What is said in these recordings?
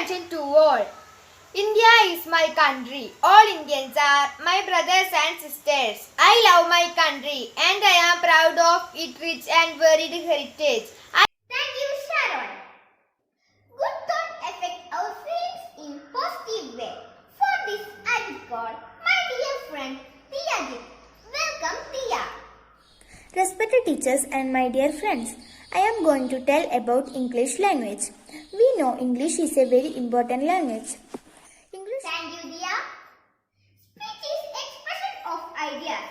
attention to all. India is my country. All Indians are my brothers and sisters. I love my country and I am proud of its rich and varied heritage. Thank you, Sharon. Good thought affect our feelings in positive way. For this, I will call my dear friend Tiyajit. Welcome, Tiya. Respected teachers and my dear friends, I am going to tell about English language. We know English is a very important language. Thank you, Diya. Speech is expression of ideas.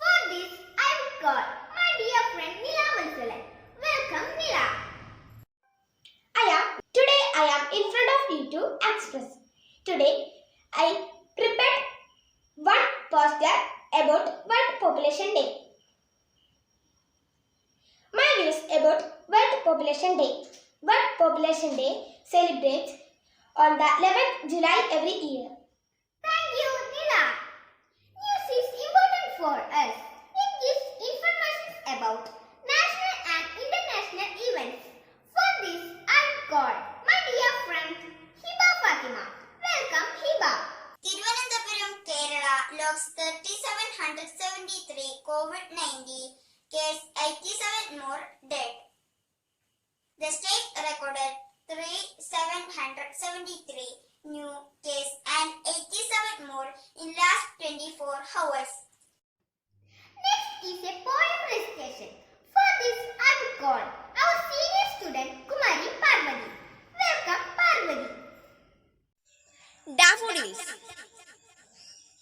For this, I will call my dear friend Nila Mansalan. Welcome, Nila. Today I am in front of you to express. Today I prepared one poster about World Population Day. My views about World Population Day. World Population Day celebrates on the 11th July every year. Thank you, Nila. News is important for us. It gives information about national and international events. For this, I will call my dear friend Hiba Fatima. Welcome, Hiba. Thiruvananthapuram Kerala logs 3773 COVID-19 case 87 more dead. The state recorded 3773 new case and 87 more in last 24 hours. Next is a poem recitation. For this, I will call our senior student Kumari Parvati. Welcome, Parvati. Daffodils.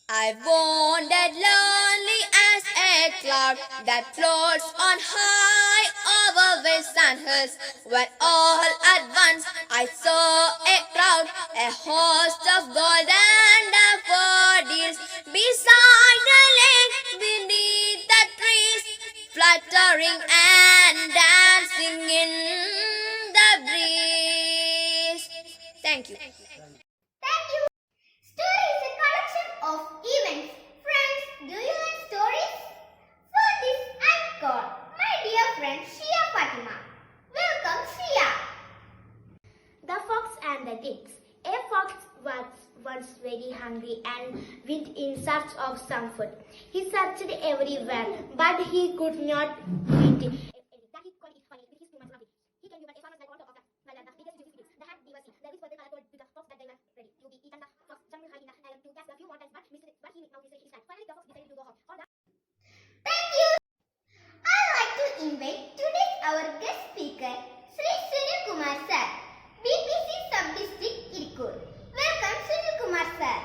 I wandered lonely as a cloud that floats on high over waves and hills, when all at once I saw a crowd, a host of golden daffodils, beside the lake, beneath the trees, fluttering and dancing in the breeze. Thank you. Thank you. Story is a collection of events. Friends, do you like stories? For this, I will call my dear friend Shia Fatima. Welcome, Shia. The Fox and the Kids. A fox was once very hungry and went in search of some food. He searched everywhere, but he could not find it. Thank you. I like to invite today's our guest speaker, Sri Sunil Kumar sir, BPC Sub-District Irkut. Welcome, Sunil Kumar sir.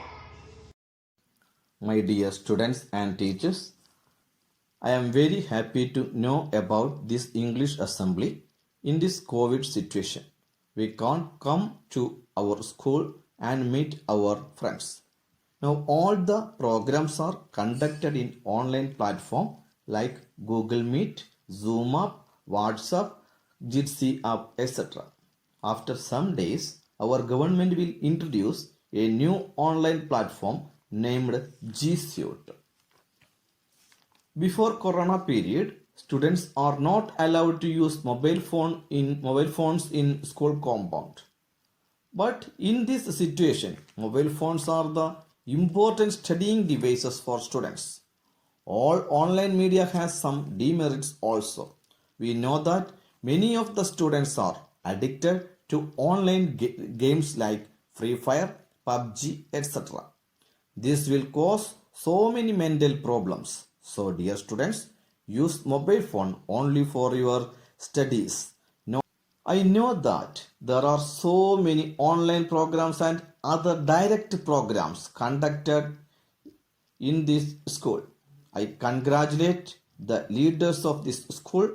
My dear students and teachers, I am very happy to know about this English assembly in this COVID situation. We can't come to our school and meet our friends. Now all the programs are conducted in online platform like Google Meet, Zoom App, WhatsApp, Jitsi App, etc. After some days, our government will introduce a new online platform named G Suite. Before Corona period, students are not allowed to use mobile phones in school compound. But in this situation, mobile phones are the important studying devices for students. All online media has some demerits also. We know that many of the students are addicted to online games like Free Fire, PUBG, etc. This will cause so many mental problems. So dear students, use mobile phone only for your studies. I know that there are so many online programs and other direct programs conducted in this school. I congratulate the leaders of this school.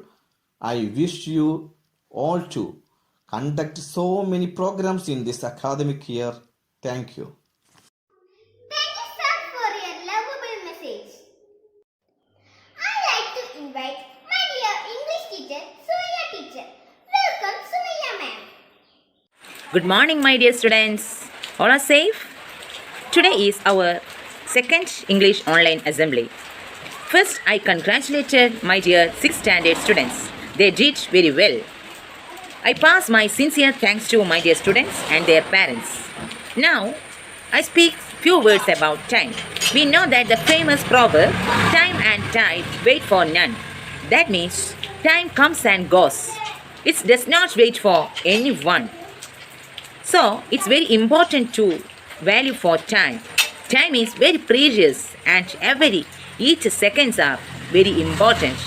I wish you all to conduct so many programs in this academic year. Thank you. Thank you, sir, for your lovable message. I like to invite my dear English teacher, Sumaya teacher. Welcome, Sumaya ma'am. Good morning, my dear students. All are safe? Today is our second English online assembly. First, I congratulated my dear 6th standard students. They did very well. I pass my sincere thanks to my dear students and their parents. Now, I speak few words about time. We know that the famous proverb, time and tide wait for none. That means time comes and goes. It does not wait for anyone. So, it's very important to value for time. Time is very precious and each seconds are very important.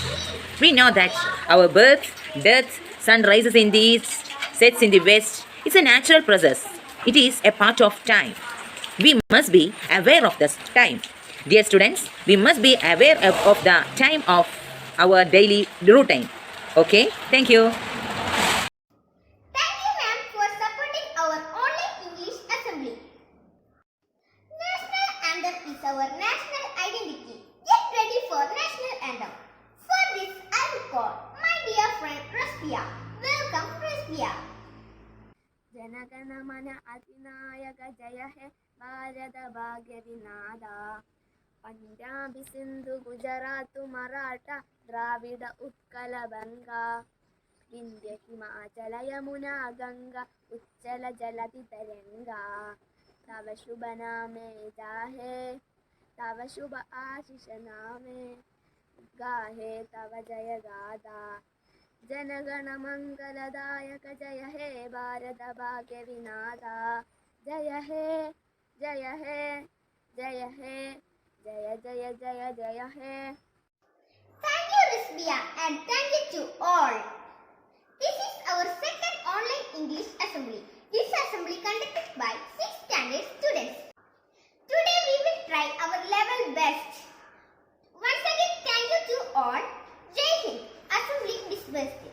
We know that our birth, death, sun rises in the east, sets in the west. It's a natural process. It is a part of time. We must be aware of this time. Dear students, we must be aware of the time of our daily routine. Okay, thank you. Thank you, ma'am, for supporting our online English assembly. National anthem is our national identity. Get ready for national anthem. For this, I will call my dear friend Rasbia. Welcome, Rasbia. Jana Gana Mana अधिनायक जय हे भारत भाग्य विनादा पंजाबी सिंधु गुजरात मराठा द्राविड उत्कल बंगा विंध्य हिमाचल यमुना गंगा उच्चल जलधि तरंगा तव शुभ नामे जाहे तव शुभ आशीष नामे गाहे तव जय गाथा जनगण मंगलदायक जय हे भारत भाग्य विनाथा जय हे जय हे जय हे जय जय जय जय हे. Thank you, Rasbia, and thank you to all. This is our second online English assembly. This assembly conducted by 6th standard students. Today we will try our level best. Once again, thank you to all. Jai Hind. Assembly dispersed.